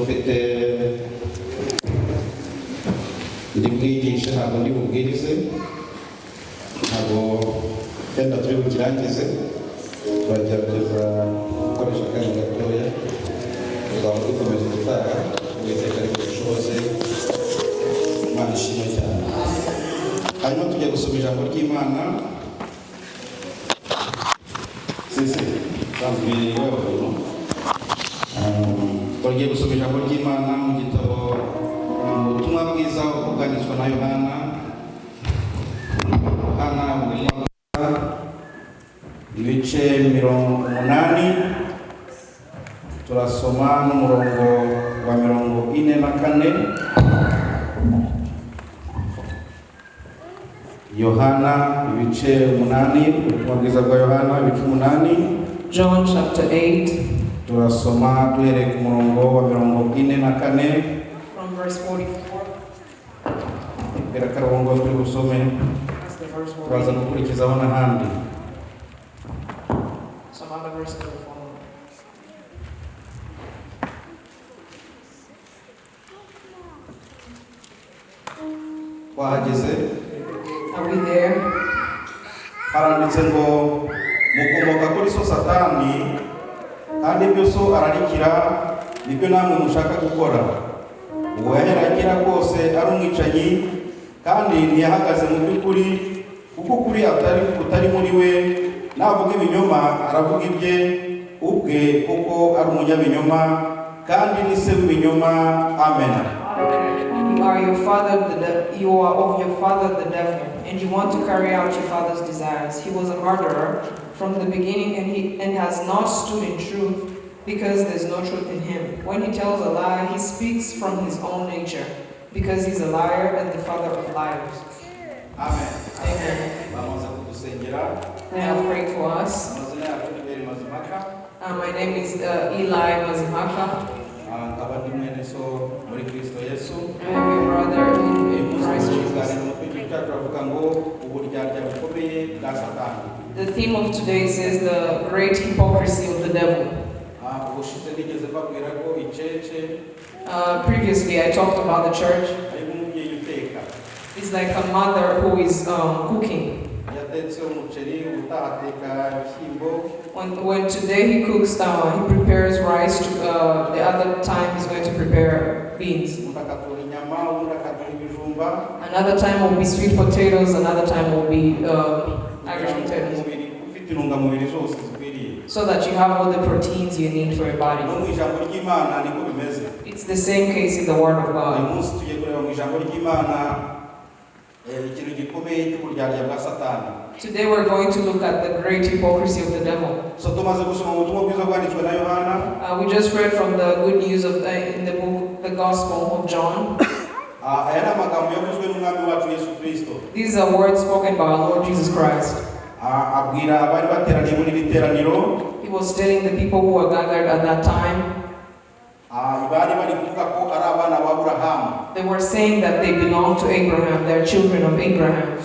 dufite ndi mwigisha ntabwo ndi bubwirize ntabwo yenda turi bukirangize turagerageza gukoresha akanya gatoya tuzaba dukomeza gutaha uwiteka ariko dushoboze Imana ishimwe cyane hanyuma tujya gusoma ijambo ry'Imana tugiye gusoma ijambo ry'Imana mu gitabo ubutumwa bwiza bwanditswe na Yohana ibice 80 turasoma n'umurongo wa 44 Yohana ibice 8 ubutumwa bwiza bwa Yohana ibice 8 John chapter 8 turasoma duhereye ku murongo wa 44 from verse 44. Era karongo turi busome turaza gukurikizaho n'ahandi. Some other verses will follow. Wahageze? Are we there? Haranditse ngo mukomoka kuri so Satani kandi ibyo so ararikira nibyo namwe mushaka gukora. Uwo yaheragira kose ari umwicanyi kandi ntiyahagaze mu by'ukuri kuko kuri utari muri we navuga ibinyoma aravuga ibye ubwe kuko ari umunyabinyoma kandi ni se w'ibinyoma. Amen. You are of your father the devil, and you want to carry out your father's desires. He was a murderer from the beginning and has not stood in truth because there's no truth in him. When he tells a lie, he speaks from his own nature because he's a liar and the father of liars. Amen. Amen. I have prayed for us. My name is Elie Mazimaka. I am your brother in Christ Jesus. The theme of today says the great hypocrisy of the devil. Previously I talked about the church. It's like a mother who is cooking. When today he cooks, he prepares rice. The other time he's going to prepare beans. Another time will be sweet potatoes. Another time will be Irish potatoes. So that you have all the proteins you need for your body. It's the same case in the Word of God. Today we're going to look at the great hypocrisy of the devil. We just read from the good news of in the book, the Gospel of John. These are words spoken by our Lord Jesus Christ. He was telling the people who were gathered at that time. They were saying that they belong to Abraham, they're children of Abraham.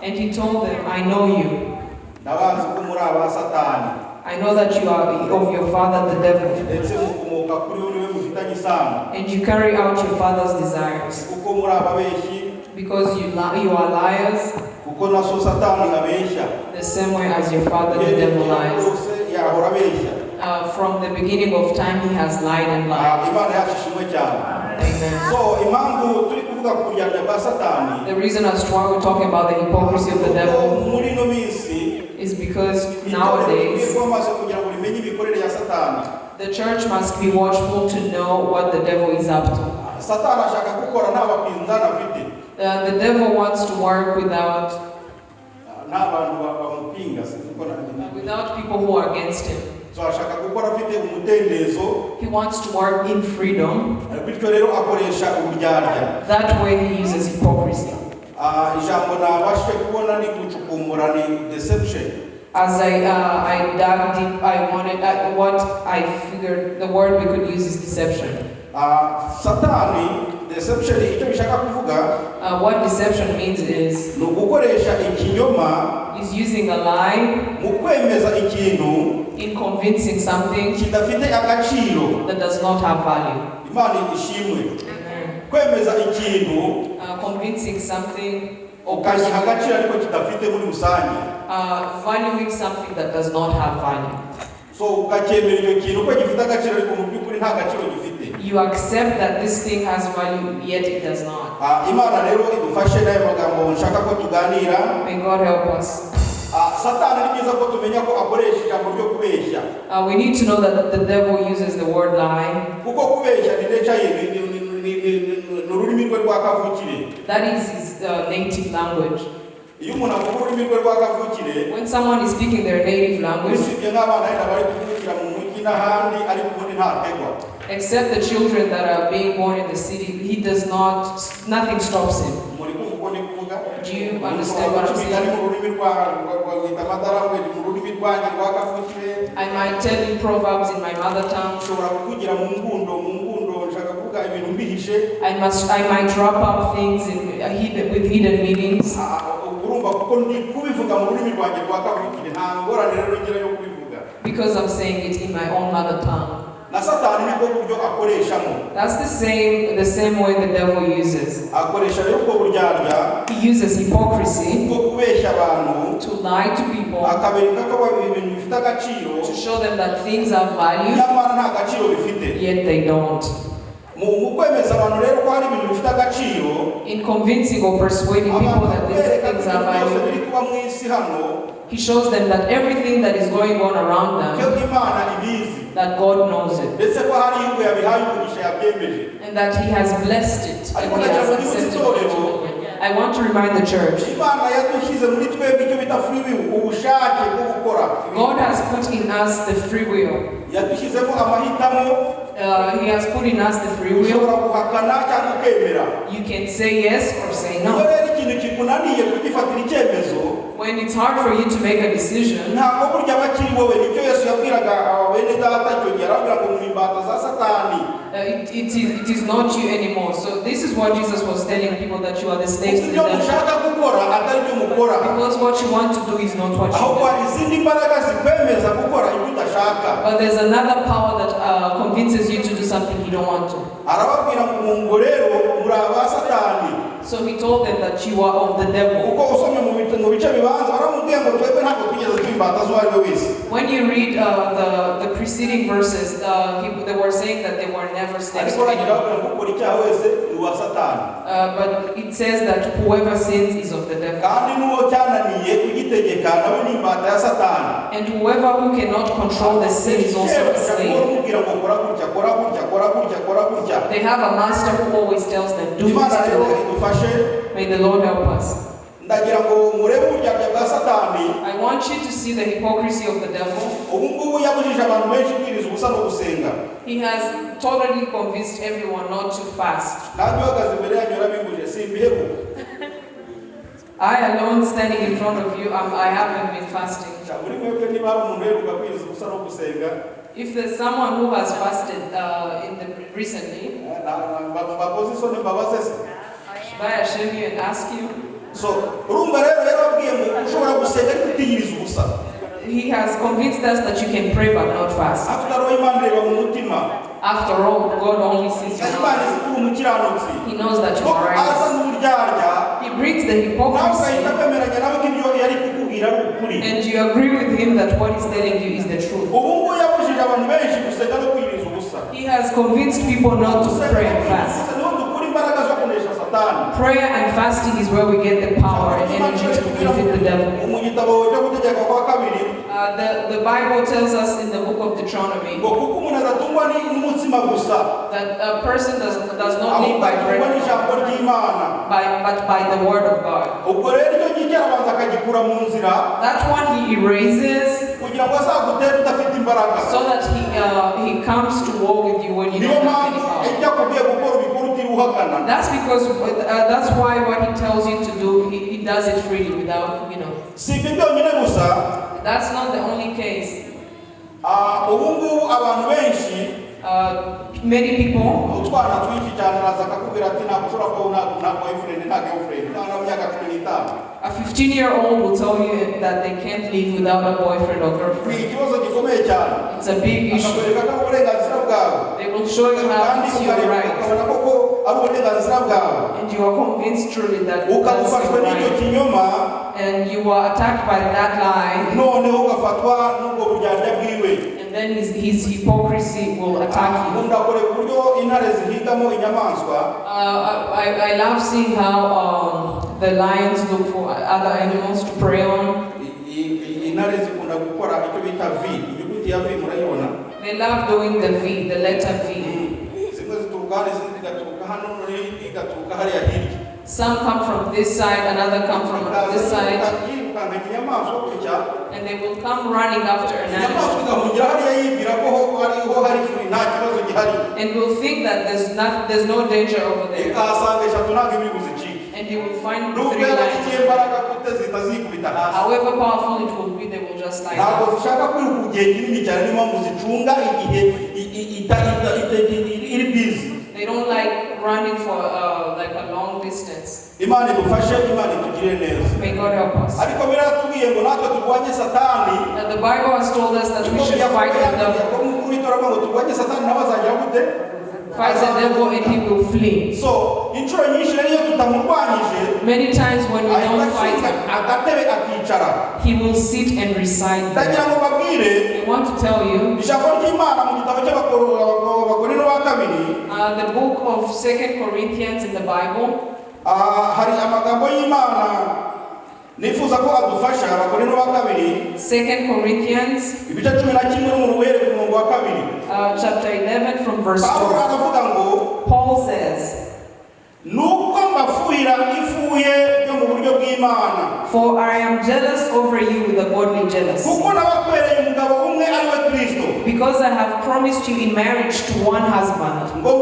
And he told them, I know you. I know that you are of your father the devil. And you carry out your father's desires. Because you are liars, the same way as your father the devil lies. From the beginning of time he has lied and lied. Amen. The reason as to why we're talking about the hypocrisy of the devil is because nowadays the church must be watchful to know what the devil is up to. The devil wants to work without people who are against him. He wants to work in freedom. That way he uses hypocrisy. As I dug deep, what I figured the word we could use is deception. What deception means is using a lie in convincing something kidafite agaciro. that does not have value. Imana ishimwe. Kwemeza ikintu Convincing something or ukagiha agaciro ariko kidafite muri rusange. Valuing something that does not have value. So ukakemera icyo kintu ko gifite agaciro ariko mu by'ukuri nta gaciro gifite. You accept that this thing has value, yet it does not. Imana rero idufashe n'ayo magambo nshaka ko tuganira. May God help us. Satani ni byiza ko tumenya ko akoresha ijambo ryo kubeshya. We need to know that the devil uses the word lie. Kuko kubeshya ni nature ye, ni ururimi rwe rwa kavukire. That is his native language. Iyo umuntu avuga ururimi rwe rwa kavukire, when someone is speaking their native language, usibye nk'abana yenda bari kuvukira mu mujyi n'ahandi ariko ubundi ntategwa. Except the children that are being born in the city, he does not, nothing stops him. Do you understand what I'm saying? I might tell you proverbs in my mother tongue. I might drop up things with hidden meanings. Because I'm saying it in my own mother tongue. That's the same way the devil uses. He uses hypocrisy to lie to people, to show them that things have value, yet they don't. In convincing or persuading people that these things have value, he shows them that everything that is going on around them, that God knows it, and that He has blessed it, and He has accepted it. I want to remind the church, God has put in us the free will. He has put in us the free will. You can say yes or say no. When it's hard for you to make a decision, it is not you anymore. So this is what Jesus was telling people, that you are the slaves to the devil. Because what you want to do is not what you do. But there's another power that convinces you to do something you don't want to. So he told them that you are of the devil. When you read the preceding verses, they were saying that they were never slaves to anyone. But it says that whoever sins is of the devil. And whoever who cannot control the sin is also a slave. They have a master who always tells them, do this, do that. May the Lord help us. I want you to see the hypocrisy of the devil. He has totally convinced everyone not to fast. I alone standing in front of you, I haven't been fasting. If there's someone who has fasted recently, should I shame you and ask you? He has convinced us that you can pray but not fast. After all, God only sees your heart. He knows that you are righteous. He brings the hypocrisy, and you agree with him that what he's telling you is the truth. He has convinced people not to pray and fast. Prayer and fasting is where we get the power and energy to defeat the devil. The Bible tells us in the book of Deuteronomy that a person does not live by bread, but by the word of God. That one he erases so that he comes to war with you when you don't have any power. That's because that's why what he tells you to do, he does it freely without, Many people, utwana twinshi cyane araza akakubwira ati nakushobora kuba nta boyfriend nta girlfriend nta myaka 15. a 15-year-old will tell you that they can't live without a boyfriend or girlfriend. Ikibazo gikomeye cyane. It's a big issue. Akakwereka ko uburenganzira bwawe. They will show you how it's your right. Ukabona koko ari uburenganzira bwawe. And you are convinced truly that that's ukabufashwe n'icyo right. kinyoma. And you are attacked by that lie. Noneho ugafatwa n'ubwo buryarya bwiwe. And then his hypocrisy will attack you. Ndakore uburyo intare zihigamo inyamaswa. I love seeing how the lions look for other animals to prey on. Intare zikunda gukora icyo bita V. Inyuguti ya V murayibona. They love doing the V, the letter V. Zimwe zituruka hano, izindi zigaturuka hano, igaturuka hariya hirya. Some come from this side, another come from this side. And they will come running after an animal. And will think that there's no danger over there. And you will find the three lions. However powerful it will be, they will just lie down. They don't like running for like a long distance. May God help us. And the Bible has told us that we should fight the devil. Fight the devil and he will flee. So, many times when we don't fight him, he will sit and recite them. I want to tell you, the book of 2 Corinthians in the Bible, hari amagambo y'Imana nifuza ko adufasha Abakorinto ba kabiri 2 Corinthians ibice 11 n'umurongo uhereye ku murongo wa kabiri chapter 11 from verse 2. aravuga ngo Paul says, nuko mbafuhira ifuye ryo mu buryo bw'Imana, for I am jealous over you with a godly jealousy, kuko nabakwereye umugabo umwe ari we Kristo, because I have promised you in marriage to one husband, ngo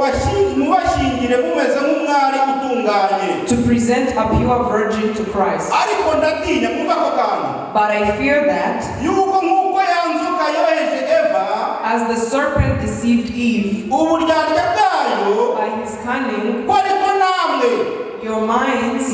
mubashingire mumeze nk'umwari utunganye, to present a pure virgin to Christ. ariko ndatinya kumva ko kantu, but I fear that yuko nk'uko yanzuka yoheje Eva, as the serpent deceived Eve uburyarya bwayo by his cunning, ko ariko namwe your minds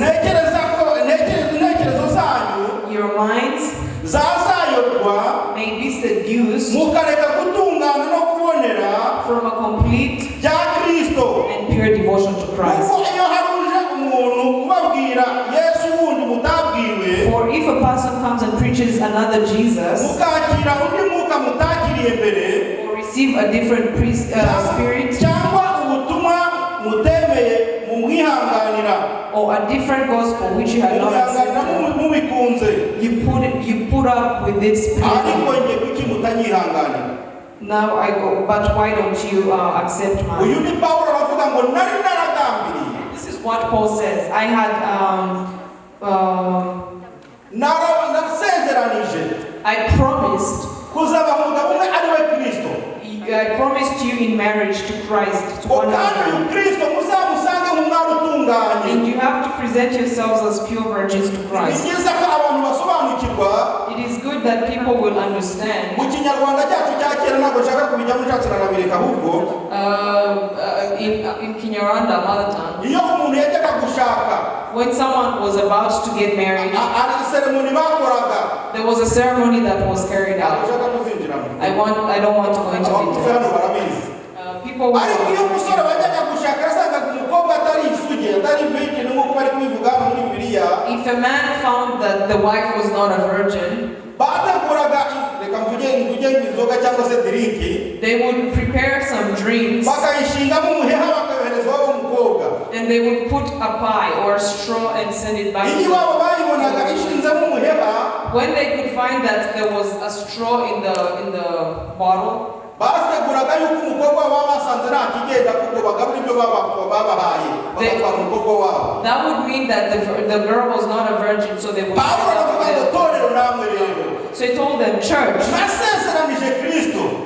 your minds zazayobwa may be seduced mukareka gutungana no kubonera from a complete bya Kristo and pure devotion to Christ. Kuko iyo haruje umuntu ubabwira Yesu wundi mutabwiwe, for if a person comes and preaches another Jesus, mukakira undi mwuka mutakiriye mbere, or receive a different spirit, cyangwa ubutumwa mutemeye mumwihanganira, or a different gospel which you had not accepted, you put up with this pain. Now I go, but why don't you accept mine? This is what Paul says. I had I promised you in marriage to Christ, to one husband. And you have to present yourselves as pure virgins to Christ. It is good that people will understand. In Kinyarwanda, mother tongue, when someone was about to get married, there was a ceremony that was carried out. I don't want to go into details. People will if a man found that the wife was not a virgin, they would prepare some drinks and they would put a pie or a straw and send it back to them. When they could find that there was a straw in the bottle, that would mean that the girl was not a virgin, so they would. So he told them, church,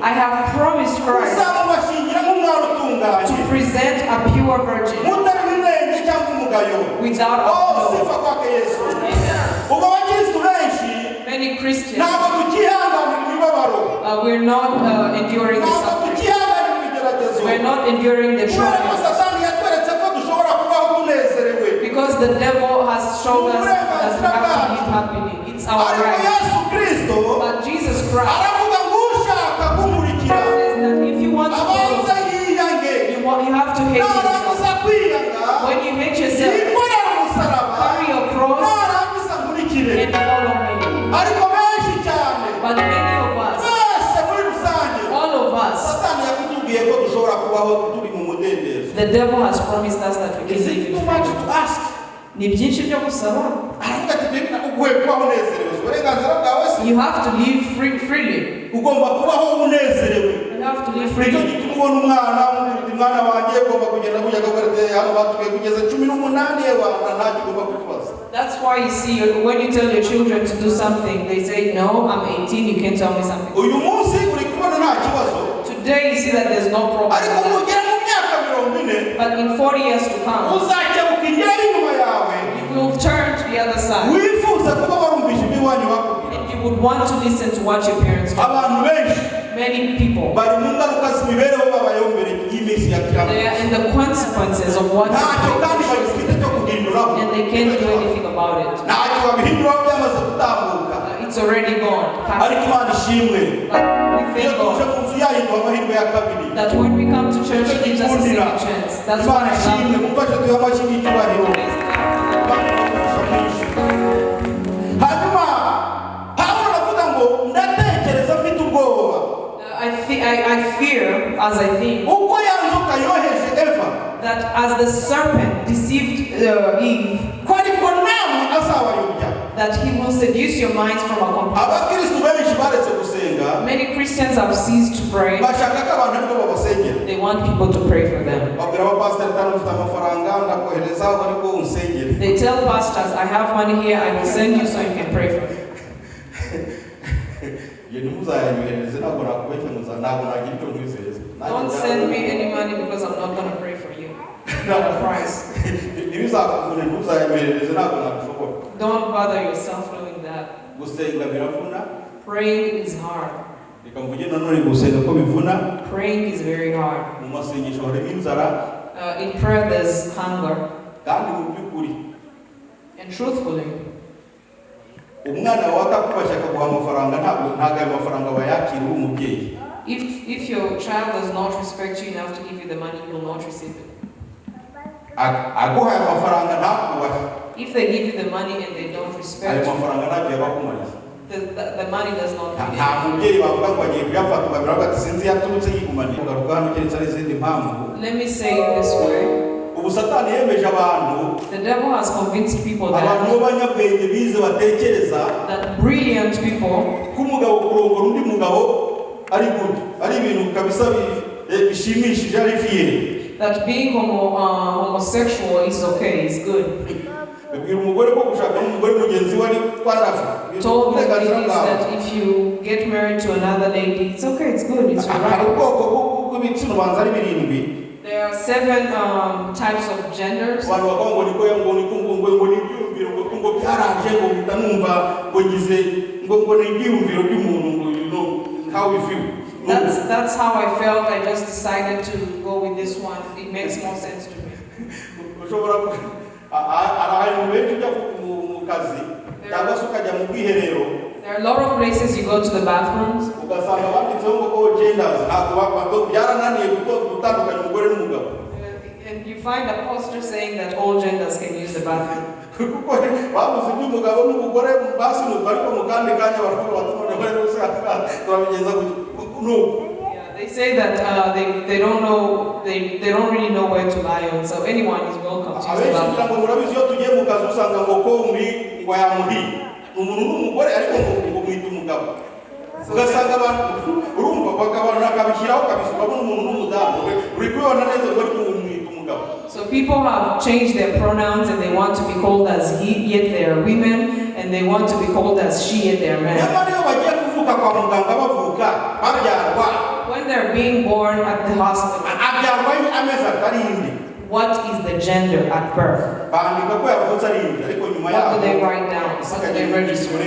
I have promised Christ to present a pure virgin without a flaw. Many Christians, we're not enduring the suffering. we're not enduring the trials. Because the devil has shown us that we have to live happily. It's our right. But Jesus Christ says that if you want to follow him, you have to hate yourself. When you hate yourself, carry your cross and follow me. But many of us, all of us, the devil has promised us that we can live in freedom. Ni byinshi byo gusaba. You have to live freely. You have to live freely. That's why you see when you tell your children to do something, they say, no, I'm 18, you can't tell me something. Today you see that there's no problem. But in 40 years to come, you will turn to the other side. And you would want to listen to what your parents do. Many people, they are in the consequences of what they do, and they can't do anything about it. It's already gone. But we thank God that when we come to church, it gives us a second chance. That's why I I fear, as I think, that as the serpent deceived Eve, that he will seduce your minds from a compromise. Many Christians have ceased to pray. They want people to pray for them. They tell pastors, I have money here, I will send you so you can pray for me. Don't send me any money because I'm not going to pray for you. Not a price. Don't bother yourself doing that. Praying is hard. Praying is very hard. In prayer there's hunger. And truthfully, if your child does not respect you enough to give you the money, you will not receive it. If they give you the money and they don't respect you, the money does not mean anything. Let me say it this way. The devil has convinced people that brilliant people that being homosexual is okay, is good. Told the ladies that if you get married to another lady, it's okay, it's good, it's right. There are 7 types of genders. That's how I felt. I just decided to go with this one. It makes more sense to me. There are a lot of places you go to the bathrooms. And you find a poster saying that all genders can use the bathroom. They say that they don't know, they don't really know where to lie on, so anyone is welcome to use the bathroom. So people have changed their pronouns and they want to be called as he, yet they are women, and they want to be called as she, yet they are men. When they're being born at the hospital, what is the gender at birth? What do they write down? What do they register?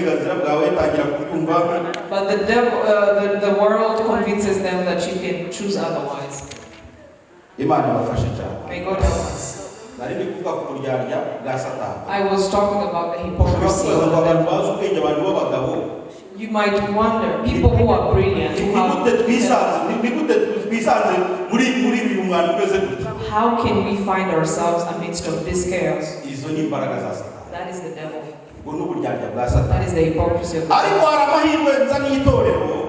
But the devil, the world convinces them that you can choose otherwise. Imana ibafashe cyane. May God help us. Nari ndi kuvuga ku buryarya bwa Satani. I was talking about the hypocrisy of the abantu devil. bazi ubwenge, abantu b'abagabo. You might wonder, people who are brilliant, who have how can we find ourselves amidst of this chaos? That is the devil. That is the hypocrisy of the devil.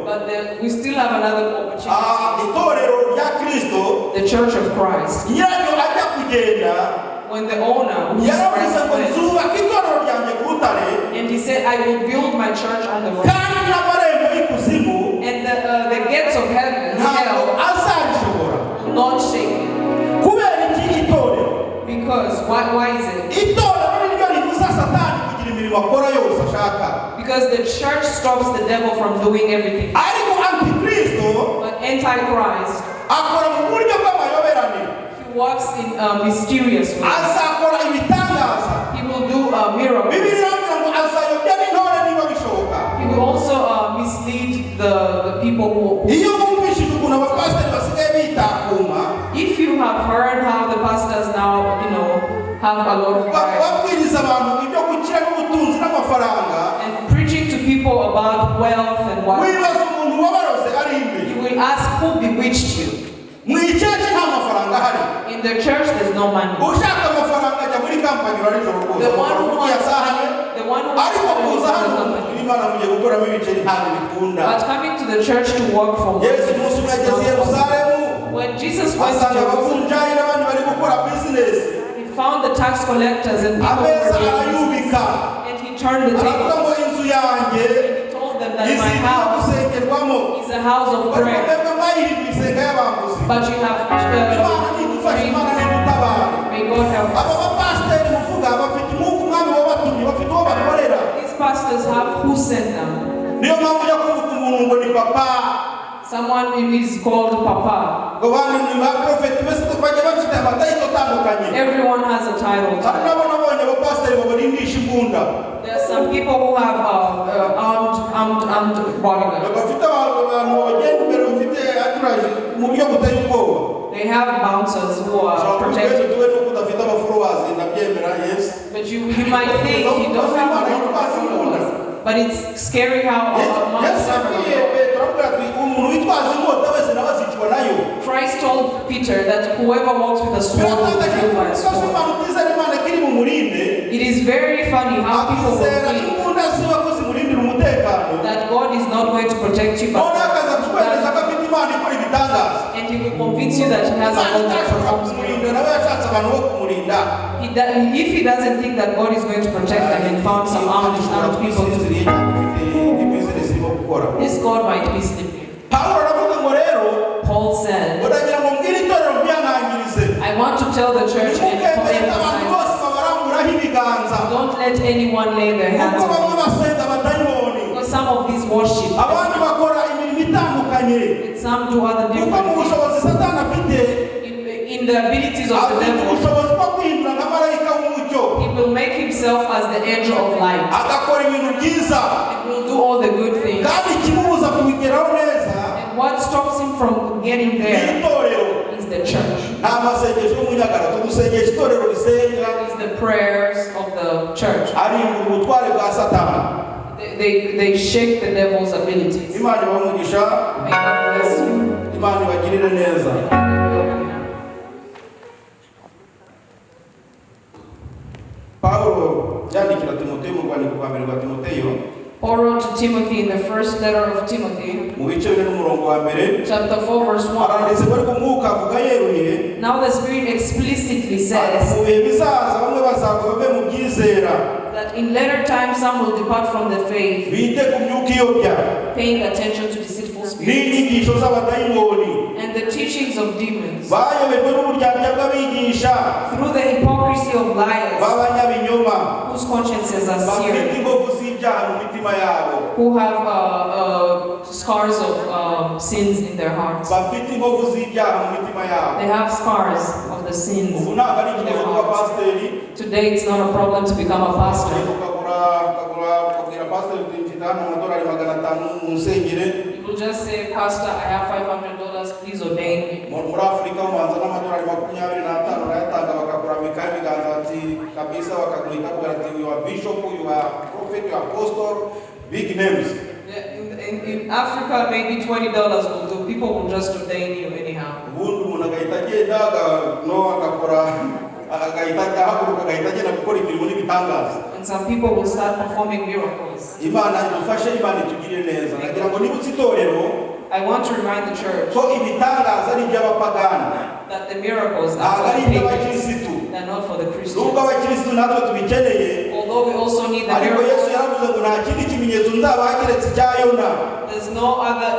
But we still have another opportunity. The Church of Christ. When the owner, who is Christ, and he said, I will build my church on the rock. And the gates of heaven, hell, will not shake it. Because, why is it? Because the church stops the devil from doing everything. But Antichrist, he walks in mysterious ways. He will do miracles. He will also mislead the people who. If you have heard how the pastors now, have a lot of and preaching to people about wealth and what, you will ask who bewitched you. In the church, there's no money. The one who wants money, the one who wants money. But coming to the church to work for when Jesus went to Jerusalem, he found the tax collectors and people who were and he turned the tables. And he told them that my house is a house of prayer. But you have may God help us. These pastors have who sent them. Someone is called Papa. Everyone has a title. There are some people who have armed bodyguards. They have bouncers who are protected. But you might think you don't have a lot of followers. But it's scary how Christ told Peter that whoever walks with a sword will be killed by a sword. It is very funny how people will think that God is not going to protect you, and he will convince you that he has a God that performs if he doesn't think that God is going to protect them and found some armed people to this God might be sleeping. Paul said, I want to tell the church and emphasize, don't let anyone lay their hands on you. Because some of these worship and some do other different things. In the abilities of the devil, he will make himself as the angel of light. He will do all the good things. And what stops him from getting there is the church. Is the prayers of the church. They shake the devil's abilities. May God bless you. Paul wrote to Timothy in the first letter of Timothy, chapter 4, verse 1. Now the Spirit explicitly says that in later times some will depart from the faith, paying attention to deceitful spirits and the teachings of demons, through the hypocrisy of liars, whose consciences are seared, who have scars of sins in their hearts. They have scars of the sins in their hearts. Today it's not a problem to become a pastor. You will just say, Pastor, I have $500, please ordain me. muri Afrika umanza n'amadolari 25 urayatanga bakakura mikaya biganza ati kabisa bakaguhita kugarati you are bishop, you are prophet, you are apostle, big names. In Africa, maybe $20 will do. People will just ordain you anyhow. Ubundi umuntu agahita agenda agakora agahita ahaguruka agahita agenda gukora imirimo n'ibitangaza. And some people will start performing miracles. Imana idufashe, Imana itugirire neza. Nagira ngo nibutse itorero, I want to remind the church ko ibitangaza ari iby'abapagani, that the miracles are for the pagans, they're not for the Christians. nubwo abakristo natwe tubikeneye, Although we also need the ariko Yesu miracles, yaravuze ngo nta kindi kimenyetso nzabaha keretse icya Yona. there's no other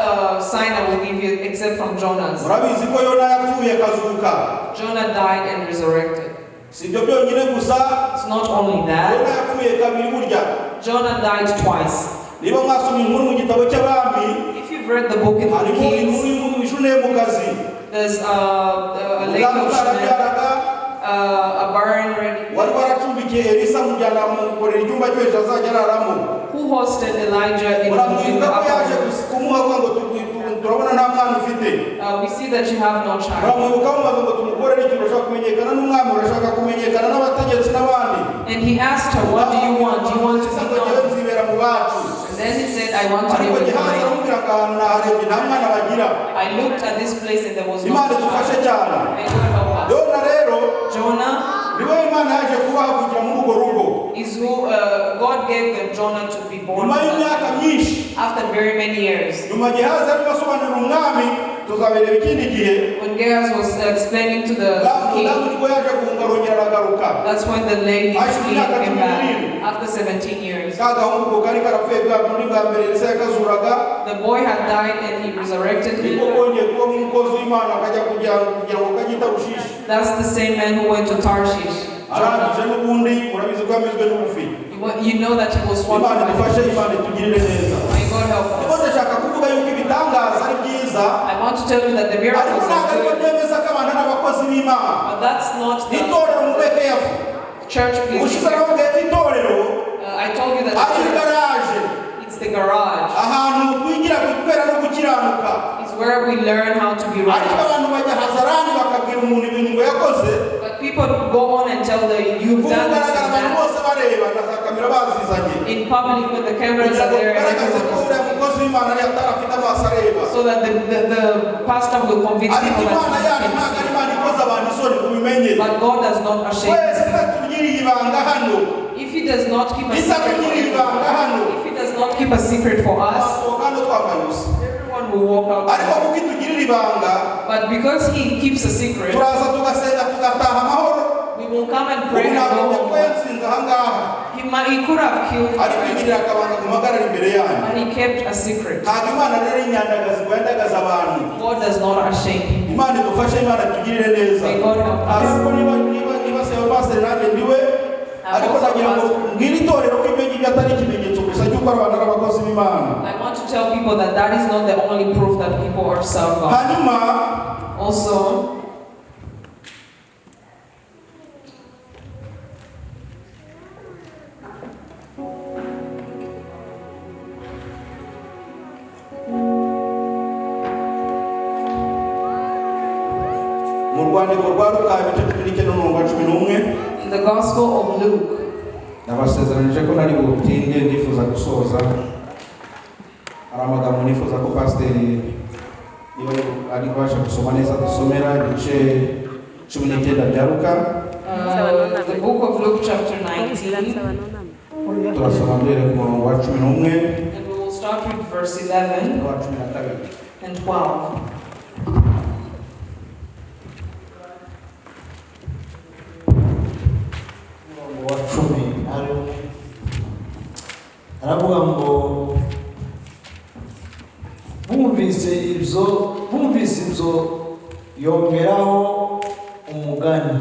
sign I will give you except from Jonah's. Murabizi ko Yona yapfuye akazuka. Jonah died and resurrected. Si ibyo byonyine gusa, It's not only Yona that, yapfuye kabiri burya. Jonah died twice. Niba mwasomye inkuru mu gitabo cy'Abami, If you've read the book in the harimo Kings, inkuru y'Ishunemu-kazi. there's a lady of Shunem, a barren lady wari waracumbikiye Elisa mujyana mukorera icyumba cyo hejuru azajya araramo. who hosted Elijah in the Muramwibuka ko yaje upper. kumuha avuga ngo turabona nta mwana ufite. We see that you have no child. Muramwibuka mumaze ngo tumukorere ikintu urashaka kumenyekana n'umwami, urashaka kumenyekana n'abategetsi n'abandi. And he asked her, what do you want? Do you want to be known? nzibera mu bacu. And then he said, I want to be Ariko with gihaza mine. aramubwira ngo ahantu naharebye nta mwana bagira. I looked at this place and there was no Imana idufashe child. cyane. May God help us. Yona rero Jonah niwe Imana yaje kubahavugira muri urwo rugo. is who God gave them Jonah to be born Nyuma y'imyaka myinshi, after very many years. nyuma gihaza arimo asobanurira umwami, tuzabereba ikindi gihe. When Gehazi was explaining to the king, nibwo yaje guhunga arongera aragaruka. that's when the lady came back after 17 years. Ka gahungu kari karapfuye bwa bundi bwa mbere Elisa yakazuraga. The boy had died and he resurrected Niko him. kongeye kuba nk'umukozi w'Imana akajya kugira ngo kagita Rushishi. That's the same man who went to Tarshish. Arangije n'ubundi murabizi ko yamizwe n'ubufi. You know that he was Imana swallowed by idufashe, the Imana itugirire neza. May God help Niba us. ndashaka kuvuga yuko ibitangaza ari byiza, I want to tell you that the ariko miracles ntabwo are ariko good, byemeza ko abantu ari abakozi b'Imana. but that's not the Itorero mubeke yafu. church. Please. Ubushize nababwiye ko itorero I told you that the ari church, garaje, it's the garage. ahantu twigira kwera no gukiranuka. It's where we learn how to be Ariko righteous. abantu bajya Hazarani bakabwira umuntu ibintu ngo yakoze, But people go on and tell the you've done this kugaragara and abantu that bose bareba na za kamera bazizanye. in public when the cameras Kugira are ngo there and kugaragaze ko everyone uriya is, mukozi w'Imana ari atarafite amaso areba. so that the pastor will convince Ariko people Imana that yacu he ntabwo can ari Imana ikoze abantu isoni kubimenye. see. But God does not ashame. Twese tugiriye ibanga hano. If he does not keep a Isa secret for tugiriye ibanga everyone, hano. if he does not keep a secret for us, Twasohoka hano twambaye ubusa. everyone will walk out. Ariko kuko itugirira ibanga, But because he keeps a secret, turaza tugasenga tugataha amahoro. we will come and Ubu pray and ntabwo go ko home. yatsinze aha ngaha. He could have killed Ariko him, igirira akabanga guhagarara imbere yanyu. but he kept a secret. Ntabwo Imana rero ari inyandagazi ngo yandagaze abantu. God does not ashame people. Imana idufashe, Imana itugirire neza. May God help us. Ariko niba se pastor nanjye ndiwe, ariko nagira ngo mbwire itorero ko ibyo ngibyo atari ikimenyetso gusa cy'uko abantu ari abakozi b'Imana. I want to tell people that that is not the only proof that people are serve God. Hanyuma Also, mu rwandiko rwa Luka ibice 19:11 in the Gospel of Luke, nabasezeranije ko nari butinde ndifuza gusoza. Hari amagambo nifuza ko pasiteri niba ari kubasha gusoma neza dusomera ibice 19 bya Luka. the book of Luke chapter 19, Turasoma duhere ku murongo wa 11 and we will start with verse 11 n'uwa 12. and 12. wa 10 aravuga ngo bumvise ibyo yongeraho umugani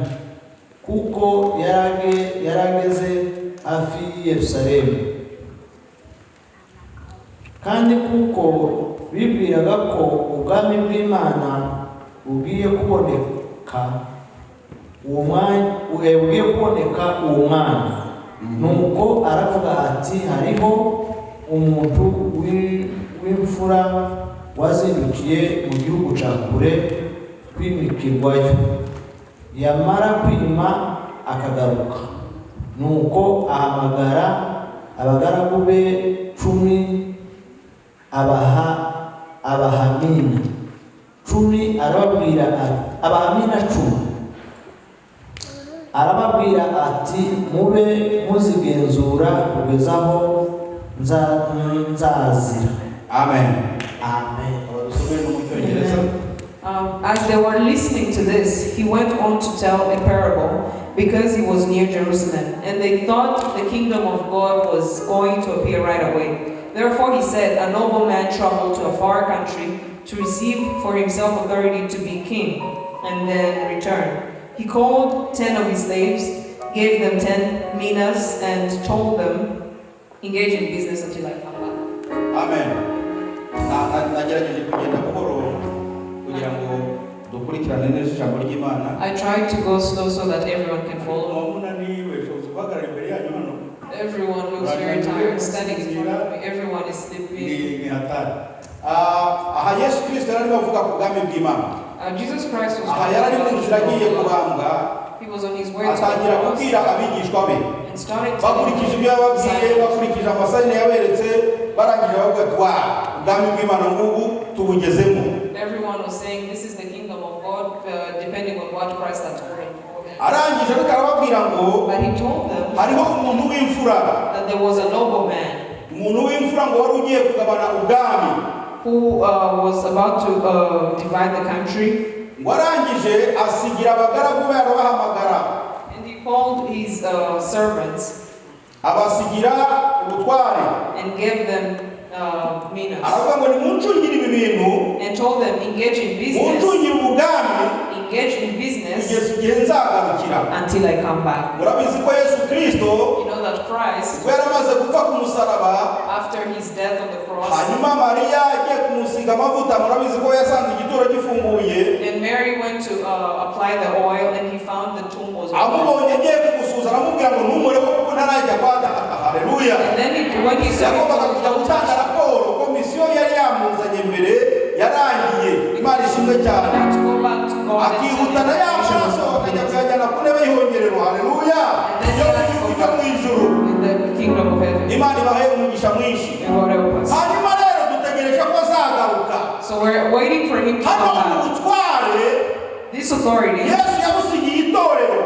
kuko yarageze hafi y'i Yerusalemu, kandi kuko bibwiraga ko ubwami bw'Imana bugiye kuboneka uwo mwanya, nuko aravuga ati hariho umuntu w'imfura wazindukiye mu gihugu cya kure kwimikirwayo, yamara kwima akagaruka. Nuko ahamagara abagaragu be 10 abahamina 10, abahamina 10 arababwira ati mube muzigenzura kugeza aho nzazira. Amen. Amen. As they were listening to this, he went on to tell a parable because he was near Jerusalem, and they thought the kingdom of God was going to appear right away. Therefore he said, a nobleman traveled to a far country to receive for himself authority to be king, and then return. He called 10 of his slaves, gave them 10 minas, and told them, engage in business until I come back. Amen. Nagerageje kugenda buhoro kugira ngo dukurikirane neza ijambo ry'Imana. I tried to go slow so that everyone can follow. Everyone looks very tired standing in front of me. Everyone is sleeping. Yesu Kristo yari avuga ku bwami bw'Imana. Jesus Christ was he was on his way to atangira kubwira abigishwa be and started bakurikije ibyo yababwiye, bakurikije amasayini yaberetse, barangije bavuga twa ubwami bw'Imana ngubu tubugezemo. Everyone was saying this is the kingdom of God, depending on what Christ had told them. Arangije ariko arababwira ngo But he told them hariho umuntu w'imfura, that there was a nobleman umuntu w'imfura ngo wari ugiye kugabana ubwami, who was about to divide the country. Warangije asigira abagaragu be arabahamagara. And he called his servants abasigira ubutware and gave them minas. Aravuga ngo nimuncungire ibi bintu, And told them, engage in business. muncungire ubwami Engage in business kugeza igihe nzagarukira. until I come back. Murabizi ko Yesu Kristo You know that Christ, ubwo yaramaze gupfa ku musaraba, after his death on the cross, hanyuma Mariya agiye kumusiga amavuta, murabizi ko yasanze igituro gifunguye, and Mary went to apply the oil, and he found the tomb was open. amubonye agiye kumusuza aramubwira ngo ntumurebe kuko ntarajya kwata. Haleluya. And then when he saw yagombaga kujya gutanga raporo ko misiyo yari yamuzanye mbere yarangiye. Imana ishimwe cyane. Akihutana y'amaraso akajya kuyajyana ku ntebe y'ihongerero. Haleluya. Yo kujya mu ijuru. Imana ibahe umugisha mwinshi. Hanyuma rero dutegereje ko azagaruka. So we're waiting for him to come hano back. ubutware This authority, Yesu yabusigiye itorero.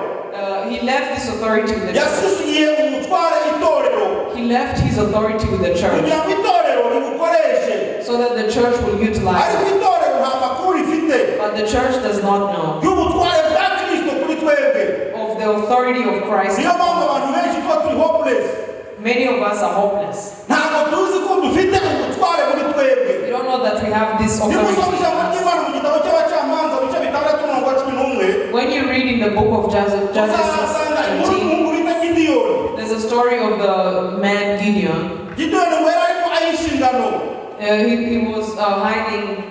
he left this authority with the church. Yasigiye umutware itorero He left his authority with the church kugira ngo itorero ribukoreshe. so that the church will utilize Ariko it. itorero nta makuru rifite But the church does not know y'ubutware bwa Kristo kuri twebwe. of the authority of Christ. Niyo mpamvu abantu benshi tuba turi hopeless. Many of us are hopeless. Ntabwo tuzi ko dufite ubutware muri twebwe. We don't know that we have this Niba authority. usoma ijambo ry'Imana mu gitabo cy'abacamanza bice 6:11, When you read in the book of Judges uzasanga inkuru 18, y'umuhungu bita Gideyoni. there's a story of the man Gideon. Gideyoni ngo yari arimo ayiha inshingano He was hiding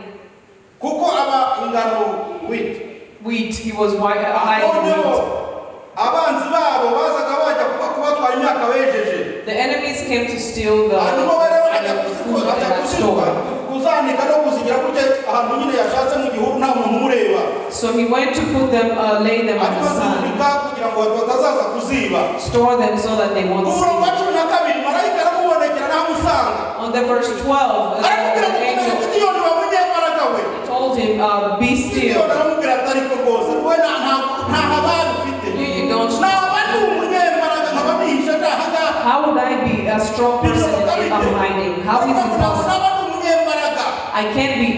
kuko aba ingano wheat. He was hiding noneho wheat. abanzi babo bazaga bajya kubatwara imyaka bejeje. The enemies came to steal the hanyuma rero ajya food that they had stored. kuzanika no kuzigira gutya ahantu nyine yashatse mu gihuru nta muntu umureba. So he went to put them, lay them on the hanyuma sun, zihunika kugira ngo batazaza kuziba. store them so that they won't umurongo wa see. 12 marayika aramubonekera n'amusanga On the verse 12, aramubwira the ngo angel Gideyoni wamunyembaraga we. told him, be still. Gideyoni aramubwira ati ariko rwose we nta habari ufite. You don't. naba ndi umunyembaraga nkaba nihishe ndahaga. How would I be a strong person if I'm hiding? How is it possible? naba ndi umunyembaraga. I can't be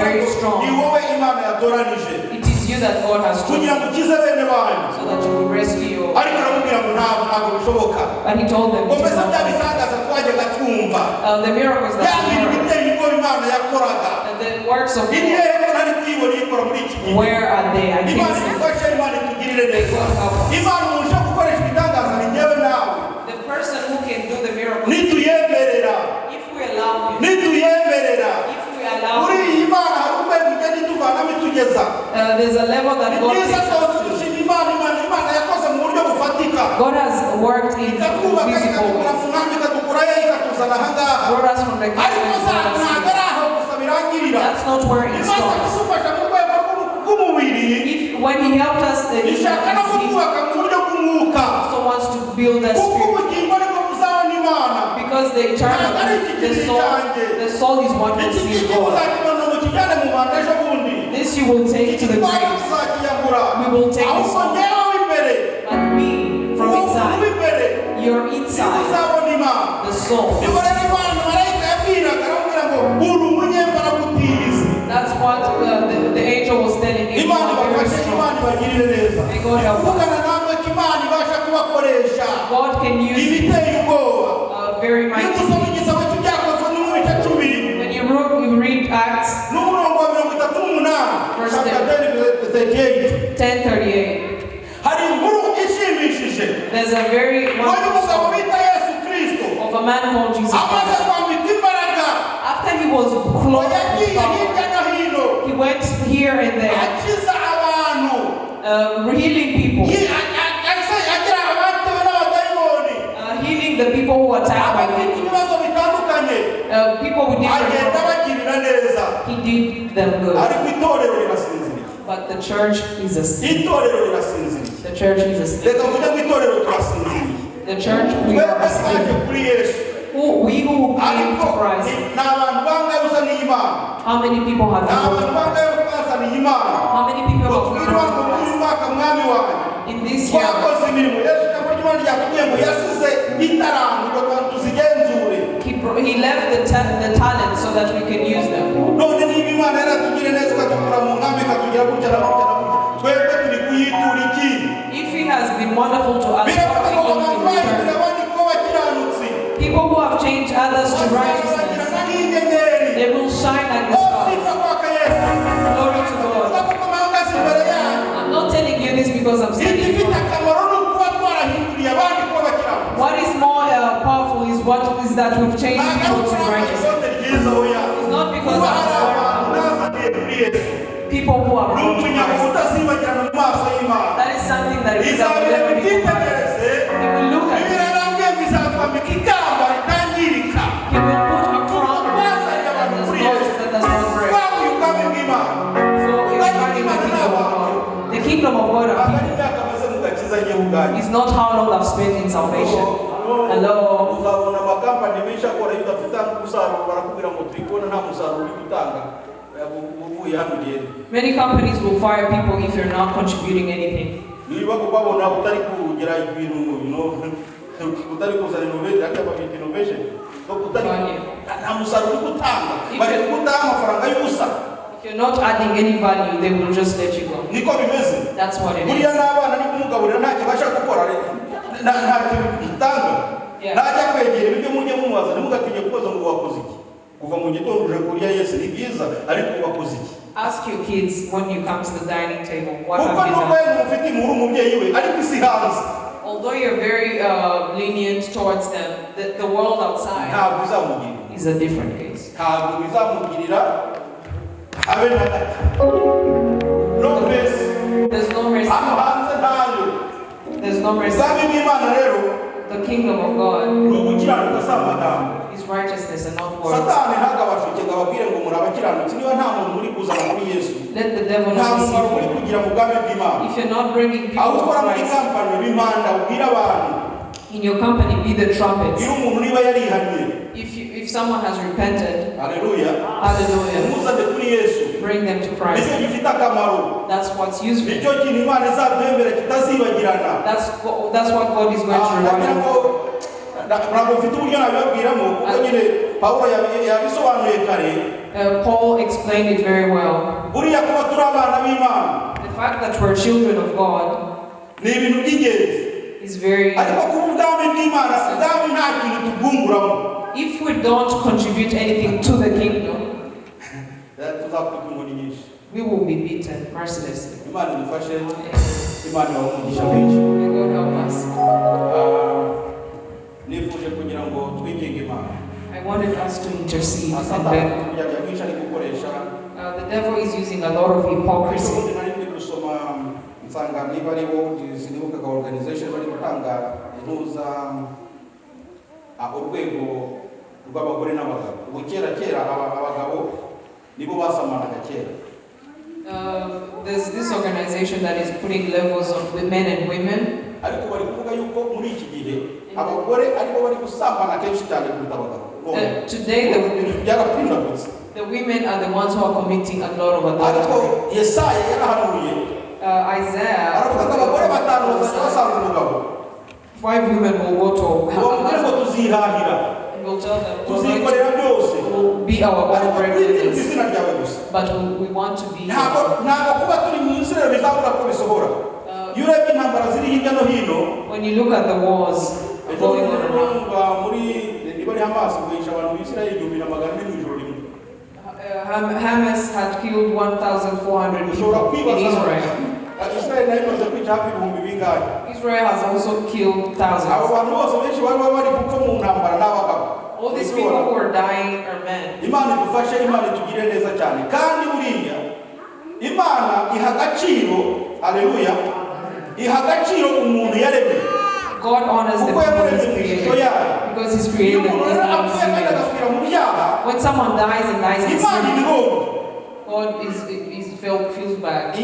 very ni strong. wowe Imana yatoranije It is you that God has kugira chosen ngo ukize bene wanyu. so that you will rescue your. ariko aramubwira ngo ntabwo bishoboka. But he told them, ngo it is mbese not bya possible. bitangaza twajyaga twumva The miracles bya that we bintu heard, biteye ubwoba Imana yakoraga and the works of ni God, hehe ko ntari kuyibona ikora muri iki gihe. where are they? I Imana can't see. idufashe, Imana itugirire neza. God help us. Imana umuntu ushaka gukoresha ibitangaza ni njyewe nawe The person who can do the miracles, nituyemerera if we allow him, nituyemerera if we allow muri him, iyi Imana hari urwego igenda ituvanamo itugeza. there's a level that Ni God byiza takes twese us to. dushima Imana yakoze mu buryo bufatika God has worked in ikatwubaka visible ikadukura ways. mu nkambi ikadukurayo ikatuzana aha ngaha. Brought us from the ariko kingdom ntabwo ari aho gusa birangirira. That's That's not where it stops. If when he helped us, he also wants to build us spiritually. Because the eternal, the soul is what will see God. This you will take to the grave. We will take the soul. But we, from inside, your inside, the soul. That's what the angel was telling you. May God help us. God can use very mighty. When you read Acts, verse 10:38, there's a very wonderful story of a man called Jesus Christ. After he was clothed with power, he went here and there, healing people. Healing the people who were attacked by demons. People with different problems. He did them good. But the church is asleep. The church is asleep. The church, we are asleep. We who came to Christ. How many people have been brought to Christ? How many people have been brought to Christ? In this year, he left the talent so that we can use them. If he has been wonderful to us, people who have changed others to righteousness, they will shine like the stars. Glory to God. I'm not telling you this because I'm standing for it. What is more powerful is that we've changed people to righteousness. It's not because of people who are wrong. That is something that is never be forgotten. He will look at you. He will put a crown that does not break. So it's starting the kingdom of God. The kingdom of God is not how long I've spent in salvation. Hello. Many companies will fire people if you're not contributing anything. If you're not adding any value, they will just let you go. That's what it is. Ask your kids when you come to the dining table, what have you done? Although you're very lenient towards them, the world outside is a different case. There's no mercy. There's no mercy. The kingdom of God is righteousness and not words. Let the devil not deceive you. If you're not bringing people to Christ, in your company be the trumpets. If someone has repented, hallelujah, bring them to Christ. That's what's useful. That's what God is going to reward you for. Paul explained it very well. The fact that we're children of God is very if we don't contribute anything to the kingdom, we will be beaten mercilessly. May God help us. I wanted us to intercede and beg. The devil is using a lot of hypocrisy. nibo basamanaga kera. There's this organization that is putting levels of men and women. Ariko bari kuvuga yuko muri iki gihe abagore aribo bari gusambana kenshi cyane kuruta abagabo. Today the women are the ones who are committing a lot of adultery. Ariko Yesaya yarahanuye. Isaiah. Aravuga abagore batanu bazasanga umugabo. 5 women will go to have a husband. We'll tell them we'll be our own breadwinners, but we want to be. When you look at the wars going on around, Hamas had killed 1,400 people in Israel. Israel has also killed thousands. All these people who are dying are men. God honors the people He's created because He's created them in His image. When someone dies and dies in sin, God feels bad.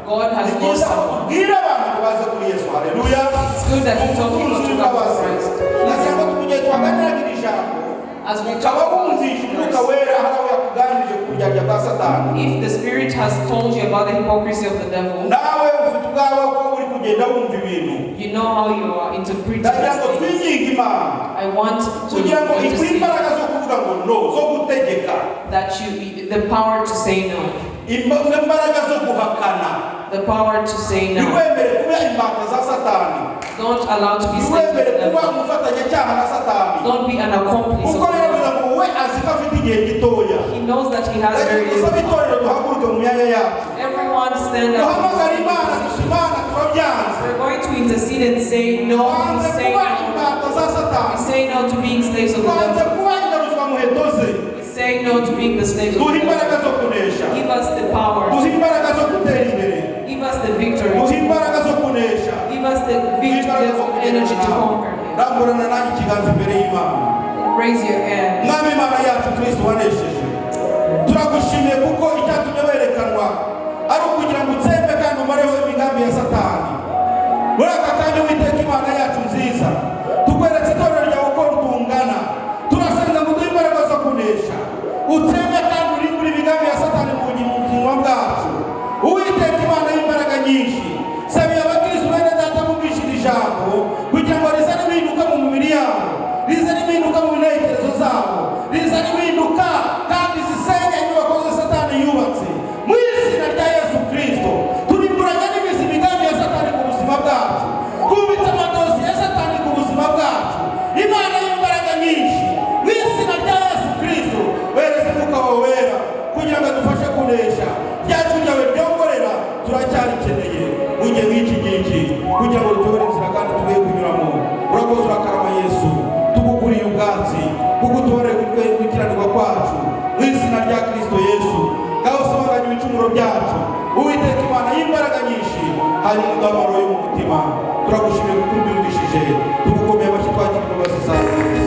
God has lost someone. It's good that He told people to come to Christ. As we talk about if the Spirit has told you about the hypocrisy of the devil, you know how you are interpreting things. I want to see that you the power to say no. The power to say no. Don't allow to be slaves of the devil. Don't be an accomplice of the devil. He knows that he has very little time. Everyone stand up. We're going to intercede and say no. We say no. We say no to being slaves of the devil. We say no to being the slaves of the devil. Give us the power. Give us the victory. Give us the victory, the energy to conquer him. Raise your hand. Turagushimiye kuko icyatumye werekanwa ari ukugira ngo utsembe kandi umareho imigambi ya Satani. Muri aka kanya Uwiteka Imana yacu nziza tukweretse itorero ryawe uko rutungana. Turasenga ngo duhe imbaraga zo kunesha utsembe kandi urimbure imigambi ya Satani mu bugingo bwacu. Uwiteka Imana y'imbaraga nyinshi sabiye abakristo bene data bumvishira ijambo kugira ngo rizane impinduka mu mubiri yabo, rizane impinduka mu ntekerezo zabo, rizane impinduka kandi zisenye inyubako zose Satani yubatse. Mu izina rya Yesu Kristo turimburanya n'imizi imigambi ya Satani ku buzima bwacu, kubitsa amadosi ya Satani ku buzima bwacu. Imana y'imbaraga nyinshi mu izina rya Yesu Kristo wereze Mwuka wawe wera kugira ngo adufashe kunesha. Ryacu ryawe ryongorera turacyarikeneye ujye w'iki ngiki kugira ngo tubone inzira kandi tugiye kunyuramo. Urakoze urakarama Yesu, tugukuriye ubwatsi kugutore gukiranirwa kwacu mu izina rya Kristo Yesu. Ngaho usabaganya ibicumuro byacu Uwiteka Imana y'imbaraga nyinshi hari ingabaro yo mu mutima. Turagushimiye kuko ubyumvishije, tugukomeye amashyi twakira imbabazi zawe.